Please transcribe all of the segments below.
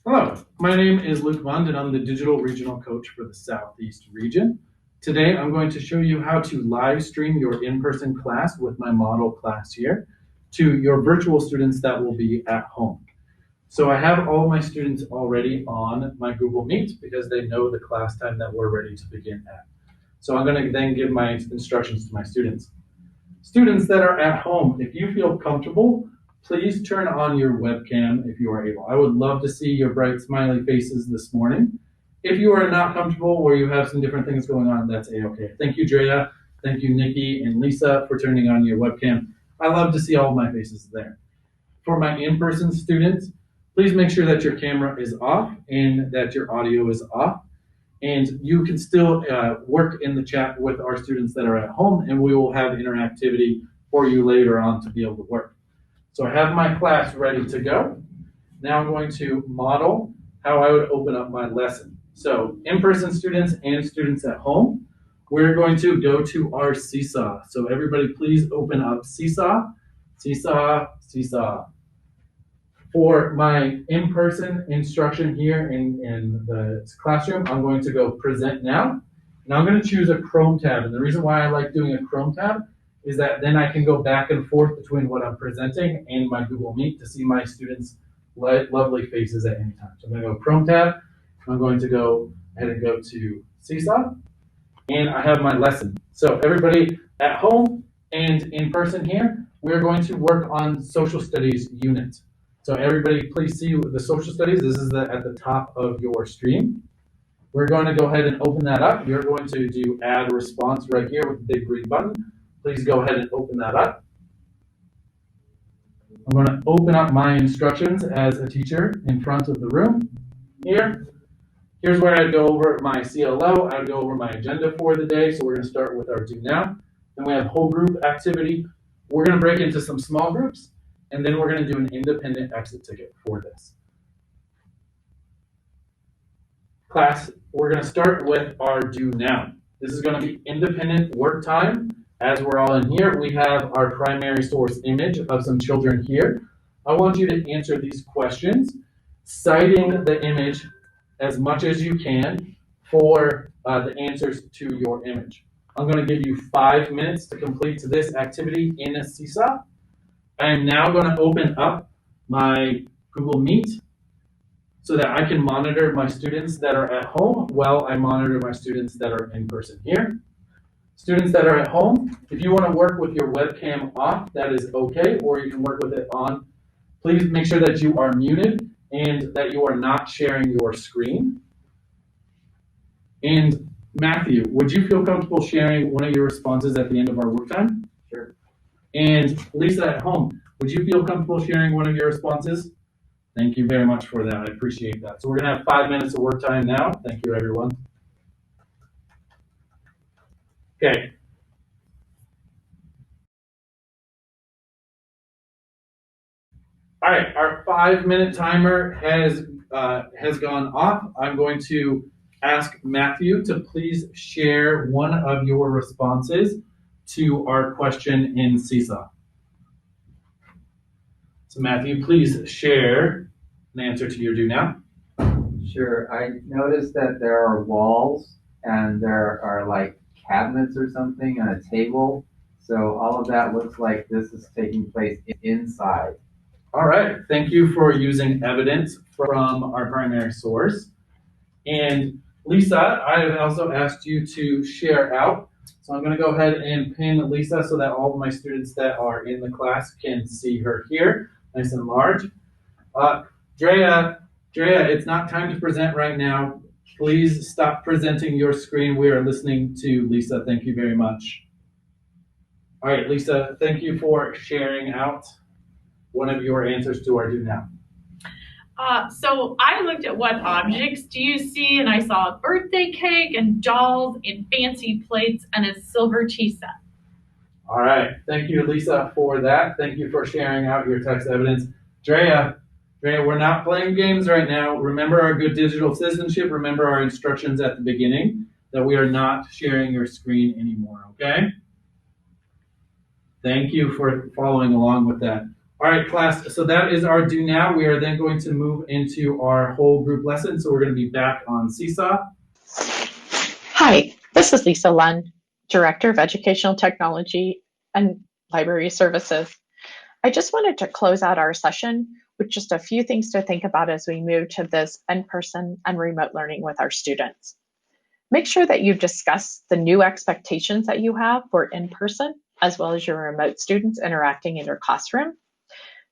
Hello, my name is Luke Mund and I'm the Digital Regional Coach for the Southeast region. Today I'm going to show you how to live stream your in-person class with my model class here to your virtual students that will be at home. So I have all my students already on my Google Meet because they know the class time that we're ready to begin at. So I'm going to then give my instructions to my students. Students that are at home, if you feel comfortable, please turn on your webcam if you are able. I would love to see your bright smiley faces this morning. If you are not comfortable or you have some different things going on, that's a-okay. Thank you, Drea. Thank you, Nikki and Lisa, for turning on your webcam. I love to see all of my faces there. For my in-person students, please make sure that your camera is off and that your audio is off. And you can still work in the chat with our students that are at home, and we will have interactivity for you later on to be able to work. So I have my class ready to go. Now I'm going to model how I would open up my lesson. So in-person students and students at home, we're going to go to our Seesaw. So everybody please open up Seesaw, Seesaw, Seesaw. For my in-person instruction here in the classroom, I'm going to go present now. And I'm going to choose a Chrome tab. And the reason why I like doing a Chrome tab is that then I can go back and forth between what I'm presenting and my Google Meet to see my students' lovely faces at any time. So I'm going to go Chrome tab. I'm going to go ahead and go to Seesaw. And I have my lesson. So everybody at home and in person here, we're going to work on social studies unit. So everybody please see the social studies. This is at the top of your stream. We're going to go ahead and open that up. You're going to do add response right here with the big green button. Please go ahead and open that up. I'm going to open up my instructions as a teacher in front of the room here. Here's where I'd go over my CLO. I'd go over my agenda for the day. So we're going to start with our do now. Then we have whole group activity. We're going to break into some small groups. And then we're going to do an independent exit ticket for this. Class, we're going to start with our do now. This is going to be independent work time. As we're all in here, we have our primary source image of some children here. I want you to answer these questions, citing the image as much as you can for the answers to your image. I'm going to give you 5 minutes to complete this activity in a Seesaw. I am now going to open up my Google Meet so that I can monitor my students that are at home while I monitor my students that are in person here. Students that are at home, if you want to work with your webcam off, that is okay, or you can work with it on. Please make sure that you are muted and that you are not sharing your screen. And Matthew, would you feel comfortable sharing one of your responses at the end of our work time? Sure. And Lisa at home, would you feel comfortable sharing one of your responses? Thank you very much for that. I appreciate that. So we're going to have 5 minutes of work time now. Thank you, everyone. Okay. All right, our 5-minute timer has gone off. I'm going to ask Matthew to please share one of your responses to our question in Seesaw. So Matthew, please share an answer to your do now. Sure. I noticed that there are walls and there are like cabinets or something on a table. So all of that looks like this is taking place inside. All right. Thank you for using evidence from our primary source. And Lisa, I have also asked you to share out. So I'm going to go ahead and pin Lisa so that all of my students that are in the class can see her here, nice and large. Drea, it's not time to present right now. Please stop presenting your screen. We are listening to Lisa. Thank you very much. All right, Lisa, thank you for sharing out one of your answers to our do now. So I looked at what objects do you see, and I saw a birthday cake and dolls and fancy plates and a silver tea set. All right, thank you, Lisa, for that. Thank you for sharing out your text evidence. Drea, we're not playing games right now. Remember our good digital citizenship. Remember our instructions at the beginning that we are not sharing your screen anymore, okay? Thank you for following along with that. All right, class, so that is our do now. We are then going to move into our whole group lesson. So we're going to be back on Seesaw. Hi, this is Lisa Lunn, Director of Educational Technology and Library Services. I just wanted to close out our session with just a few things to think about as we move to this in-person and remote learning with our students. Make sure that you discuss the new expectations that you have for in-person as well as your remote students interacting in your classroom.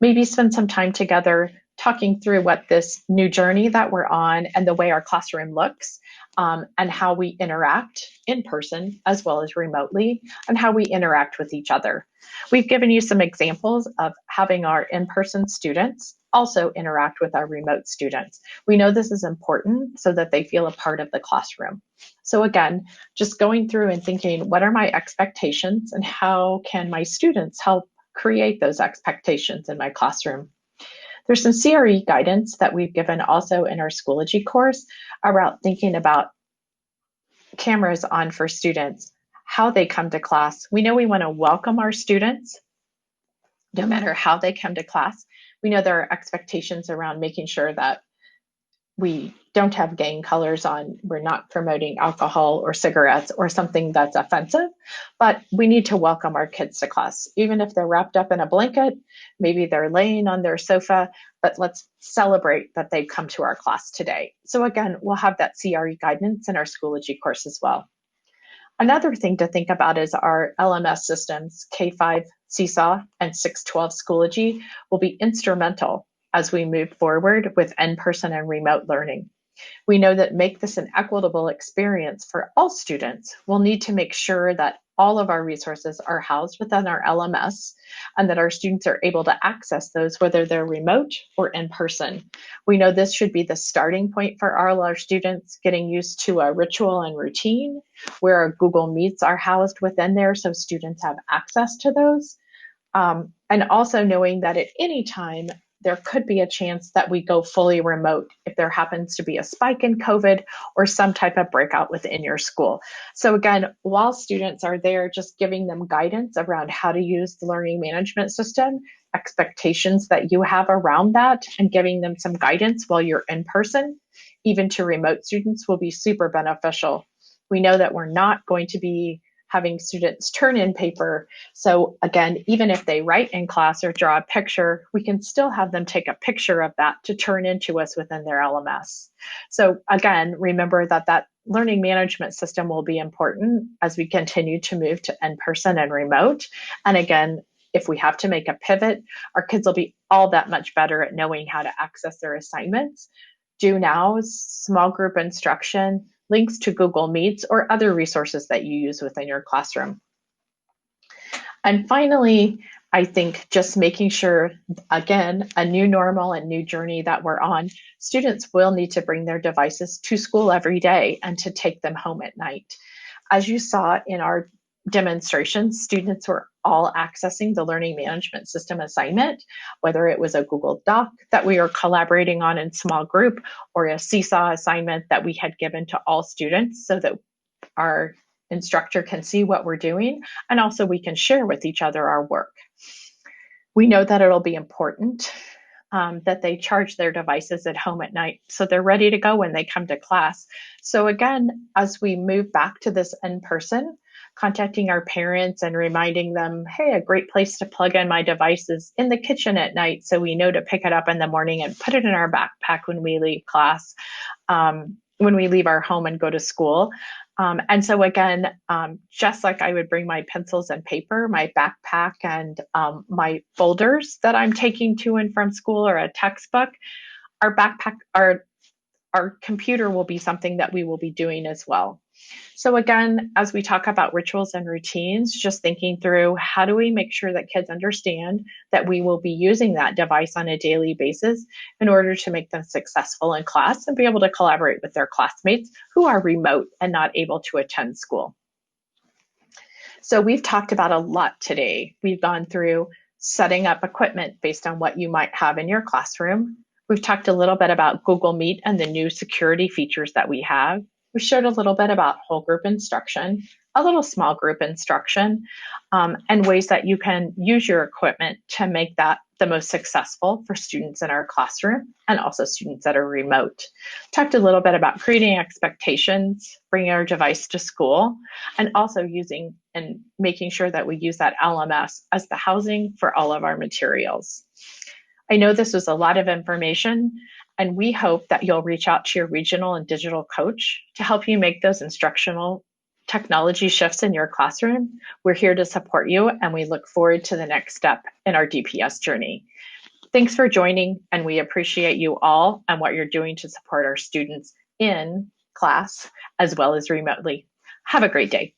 Maybe spend some time together talking through what this new journey that we're on and the way our classroom looks, and how we interact in person as well as remotely, and how we interact with each other. We've given you some examples of having our in-person students also interact with our remote students. We know this is important so that they feel a part of the classroom. So again, just going through and thinking, what are my expectations and how can my students help create those expectations in my classroom? There's some CRE guidance that we've given also in our Schoology course around thinking about cameras on for students, how they come to class. We know we want to welcome our students no matter how they come to class. We know there are expectations around making sure that we don't have gang colors on, we're not promoting alcohol or cigarettes or something that's offensive, but we need to welcome our kids to class. Even if they're wrapped up in a blanket, maybe they're laying on their sofa, but let's celebrate that they've come to our class today. So again, we'll have that CRE guidance in our Schoology course as well. Another thing to think about is our LMS systems, K5 Seesaw and 612 Schoology will be instrumental as we move forward with in-person and remote learning. We know that make this an equitable experience for all students, we'll need to make sure that all of our resources are housed within our LMS and that our students are able to access those whether they're remote or in person. We know this should be the starting point for all our students, getting used to a ritual and routine where our Google Meets are housed within there so students have access to those. And also knowing that at any time, there could be a chance that we go fully remote if there happens to be a spike in COVID or some type of breakout within your school. So again, while students are there, just giving them guidance around how to use the learning management system, expectations that you have around that, and giving them some guidance while you're in person, even to remote students, will be super beneficial. We know that we're not going to be having students turn in paper. So again, even if they write in class or draw a picture, we can still have them take a picture of that to turn into us within their LMS. So again, remember that that learning management system will be important as we continue to move to in-person and remote. And again, if we have to make a pivot, our kids will be all that much better at knowing how to access their assignments. Do Now's small group instruction, links to Google Meets, or other resources that you use within your classroom. And finally, I think just making sure, again, a new normal and new journey that we're on, students will need to bring their devices to school every day and to take them home at night. As you saw in our demonstrations, students were all accessing the learning management system assignment, whether it was a Google Doc that we were collaborating on in small group or a Seesaw assignment that we had given to all students so that our instructor can see what we're doing, and also we can share with each other our work. We know that it'll be important that they charge their devices at home at night so they're ready to go when they come to class. So again, as we move back to this in person, contacting our parents and reminding them, hey, a great place to plug in my device is in the kitchen at night so we know to pick it up in the morning and put it in our backpack when we leave class, when we leave our home and go to school. And so again, just like I would bring my pencils and paper, my backpack and my folders that I'm taking to and from school or a textbook, our backpack, our computer will be something that we will be doing as well. So again, as we talk about rituals and routines, just thinking through how do we make sure that kids understand that we will be using that device on a daily basis in order to make them successful in class and be able to collaborate with their classmates who are remote and not able to attend school. So we've talked about a lot today. We've gone through setting up equipment based on what you might have in your classroom. We've talked a little bit about Google Meet and the new security features that we have. We shared a little bit about whole group instruction. a little small group instruction, and ways that you can use your equipment to make that the most successful for students in our classroom and also students that are remote. Talked a little bit about creating expectations, bringing our device to school, and also using and making sure that we use that LMS as the housing for all of our materials. I know this was a lot of information, and we hope that you'll reach out to your regional and digital coach to help you make those instructional technology shifts in your classroom. We're here to support you, and we look forward to the next step in our DPS journey. Thanks for joining, and we appreciate you all and what you're doing to support our students in class as well as remotely. Have a great day.